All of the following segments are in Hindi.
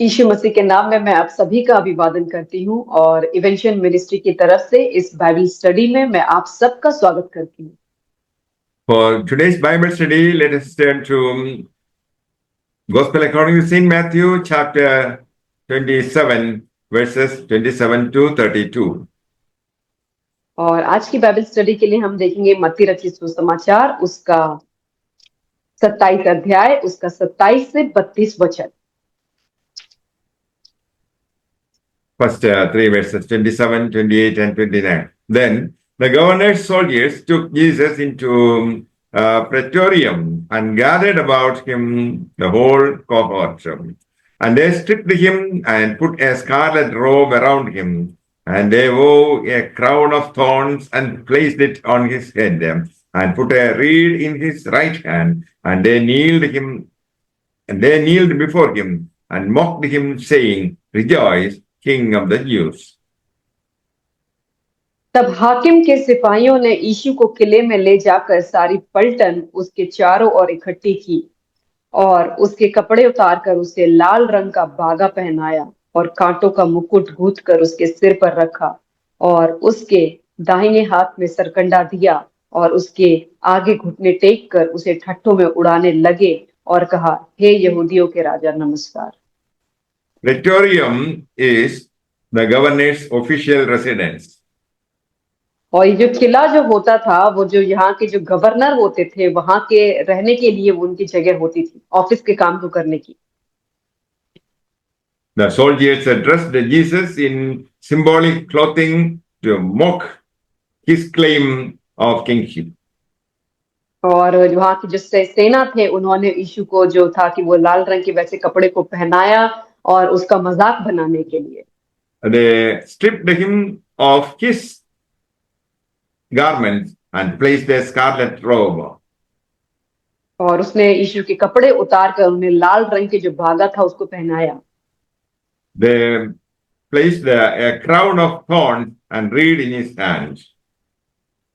यीशु मसीह के नाम में मैं आप सभी का अभिवादन करती हूँ और इवेंशन मिनिस्ट्री की तरफ से इस बाइबल स्टडी में मैं आप सबका स्वागत करती हूँ। For today's Bible study, let us turn to Gospel according to St. Matthew, chapter 27, verses 27 to 32. और आज की बाइबल स्टडी के लिए हम देखेंगे मत्ती रचित सुसमाचार उसका 27 अध्याय उसका 27 से 32 वचन। First three verses, 27, 28, and 29. Then the governor's soldiers took Jesus into praetorium and gathered about him the whole cohort. And they stripped him and put a scarlet robe around him. And they wore a crown of thorns and placed it on his head and put a reed in his right hand. And they kneeled before him and mocked him, saying, "Rejoice, King of the Jews." तब हाकिम के सिपाहियों ने यीशु को किले में ले जाकर सारी पलटन उसके चारों ओर इकट्ठी की और उसके कपड़े उतारकर उसे लाल रंग का बागा पहनाया और कांटों का मुकुट गूंथ कर उसके सिर पर रखा और उसके दाहिने हाथ में सरकंडा दिया और उसके आगे घुटने टेक कर उसे ठट्ठों में उड़ाने लगे और कहा, हे यहूदियों के राजा नमस्कार। Praetorium is the governor's official residence. और ये जो किला जो होता था वो जो यहाँ के जो गवर्नर होते थे वहां के रहने के लिए वो उनकी जगह होती थी ऑफिस के काम को करने की। The soldiers dressed Jesus in symbolic clothing to mock his claim of kingship. और वहां की जो सेना थे उन्होंने यीशु को जो था कि वो लाल रंग के वैसे कपड़े को पहनाया और उसका मजाक बनाने के लिए। They stripped him of his garments and placed a scarlet robe. और उसने यीशु के कपड़े उतार कर उन्हें लाल रंग के जो बागा था उसको पहनाया। They placed a crown of thorns and reed in his hands.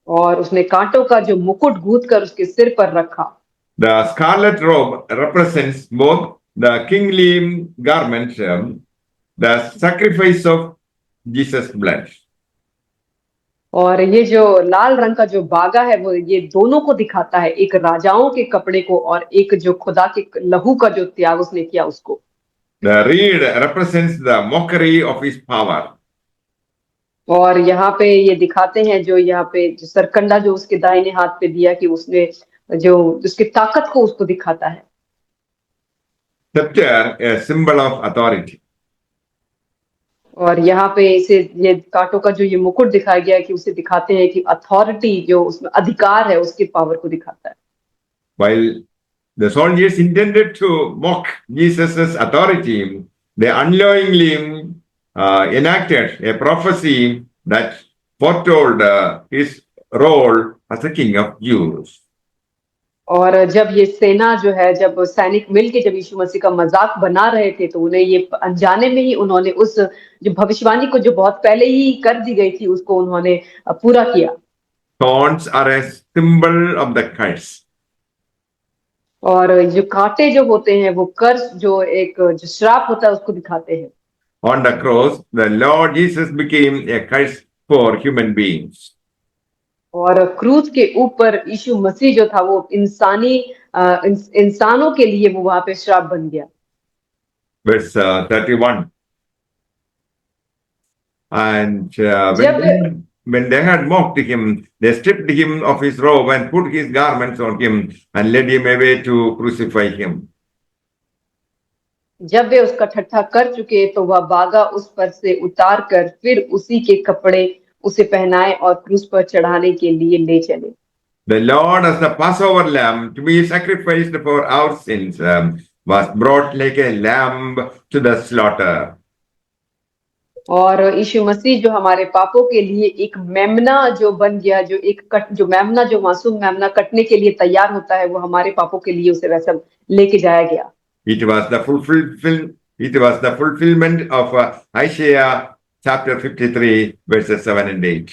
और उसने कांटों का जो मुकुट गूंथ कर उसके सिर पर रखा। The scarlet robe represents both the kingly garment, the sacrifice of Jesus' blood. और ये जो लाल रंग का जो बागा है वो ये दोनों को दिखाता है, एक राजाओं के कपड़े को और एक जो खुदा के लहू का जो त्याग उसने किया उसको। The reed represents the mockery of his power. और यहाँ पे ये दिखाते हैं जो यहाँ पे जो सरकंडा जो उसके दाहिने हाथ पे दिया कि उसने जो उसकी ताकत को उसको दिखाता है। Scepter, a symbol of authority. और यहाँ पे इसे ये कांटों का जो ये मुकुट दिखाया गया है कि उसे दिखाते हैं कि अथॉरिटी जो उसमें अधिकार है उसके पावर को दिखाता है। While the soldiers intended to mock Jesus' authority, they unknowingly enacted a prophecy that foretold his role as the king of Jews. और जब ये सेना जो है जब सैनिक मिलके जब यीशु मसीह का मजाक बना रहे थे तो उन्हें ये अनजाने में ही उन्होंने उस जो भविष्यवाणी को जो बहुत पहले ही कर दी गई थी उसको उन्होंने पूरा किया। Thorns are a symbol of the curse. और जो कांटे जो होते हैं वो कर्स जो एक जो श्राप होता है उसको दिखाते हैं। On the cross, the Lord Jesus became a curse for human beings. और क्रूस के ऊपर यीशु मसीह जो था वो इंसानों के लिए वो वहां पे श्राप बन गया। Verse 31. And when they had mocked him, they stripped him of his robe and put his garments on him and led him away to crucify him. जब वे उसका ठट्ठा कर चुके तो वह बागा उस पर से उतार कर फिर उसी के कपड़े उसे पहनाए और क्रूस पर चढ़ाने के लिए ले चले। The Lord, as the Passover lamb to be sacrificed for our sins, was brought like a lamb to the slaughter. और यीशु मसीह जो हमारे पापों के लिए एक मेमना जो बन गया, जो जो मेमना जो मासूम मेमना कटने के लिए तैयार होता है वो हमारे पापों के लिए उसे वैसा लेके जाया गया। It was the fulfillment of Isaiah chapter 53 verses 7 and 8.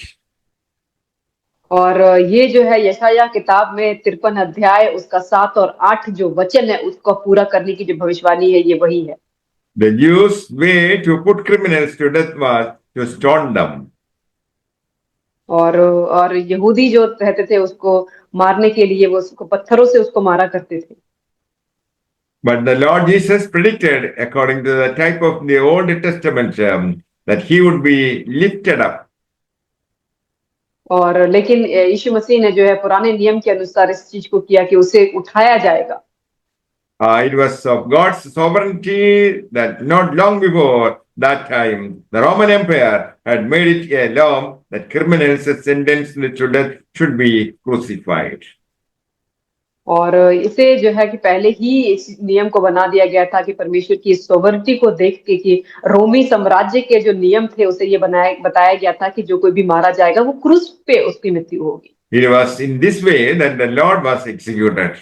और ये जो है यशायाह किताब में 53 अध्याय उसका 7 और 8 जो वचन है उसको पूरा करने की जो भविष्यवाणी है ये वही है। The Jews' way to put criminals to death was to stone them. और यहूदी जो रहते थे उसको मारने के लिए वो उसको पत्थरों से उसको मारा करते थे। But the Lord Jesus predicted, according to the type of the Old Testament, that he would be lifted up. और लेकिन यीशु मसीह ने जो है पुराने नियम के अनुसार इस चीज को किया कि उसे उठाया जाएगा। It was of God's sovereignty that not long before that time, the Roman Empire had made it a law that criminals sentenced to death should be crucified. और इसे जो है कि पहले ही इस नियम को बना दिया गया था कि परमेश्वर की सोवरिटी को देख के कि रोमी साम्राज्य के जो नियम थे उसे ये बताया गया था कि जो कोई भी मारा जाएगा वो क्रूस पे उसकी मृत्यु होगी। It was in this way that the Lord was executed.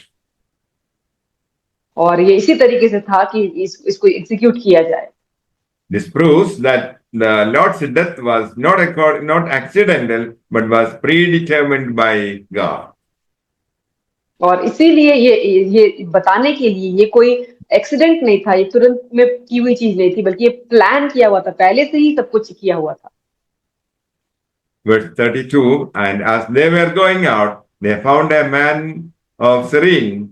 और ये इसी तरीके से था कि इसको एग्जीक्यूट किया जाए। This proves that the Lord's death was not accidental, but was predetermined by God. और इसीलिए ये बताने के लिए ये कोई एक्सीडेंट नहीं था, ये तुरंत में की हुई चीज नहीं थी, बल्कि ये प्लान किया हुआ था, पहले से ही सब कुछ किया हुआ था। Verse 32, and as they were going out, they found a man of Cyrene,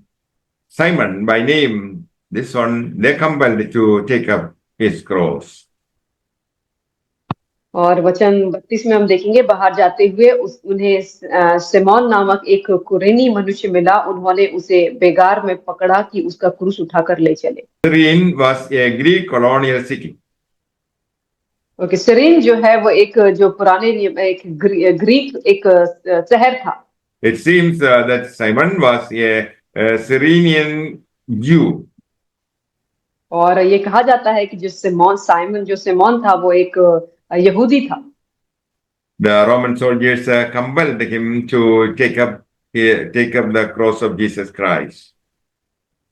Simon by name. This one they compelled to take up his cross. और वचन 32 में हम देखेंगे, बाहर जाते हुए उन्हें सिमोन नामक एक कुरेनी मनुष्य मिला, उन्होंने उसे बेगार में पकड़ा कि उसका क्रूस उठाकर ले चले। Cyrene was a Greek colonial city. Okay, Cyrene जो है वो एक जो पुराने एक ग्रीक एक शहर था। It seems that Simon was a Cyrenian Jew. और ये कहा जाता है कि जो सिमोन था वो एक यहूदी था। The Roman soldiers compelled him to take up the cross of Jesus Christ.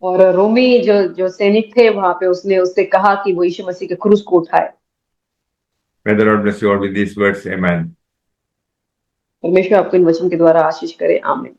और रोमी जो सैनिक थे वहां पे उसने उससे कहा कि वो यीशु मसीह के क्रूस को उठाए। May the Lord bless you all with these words. Amen. परमेश्वर आपको इन वचन के द्वारा आशीष करे। आमीन।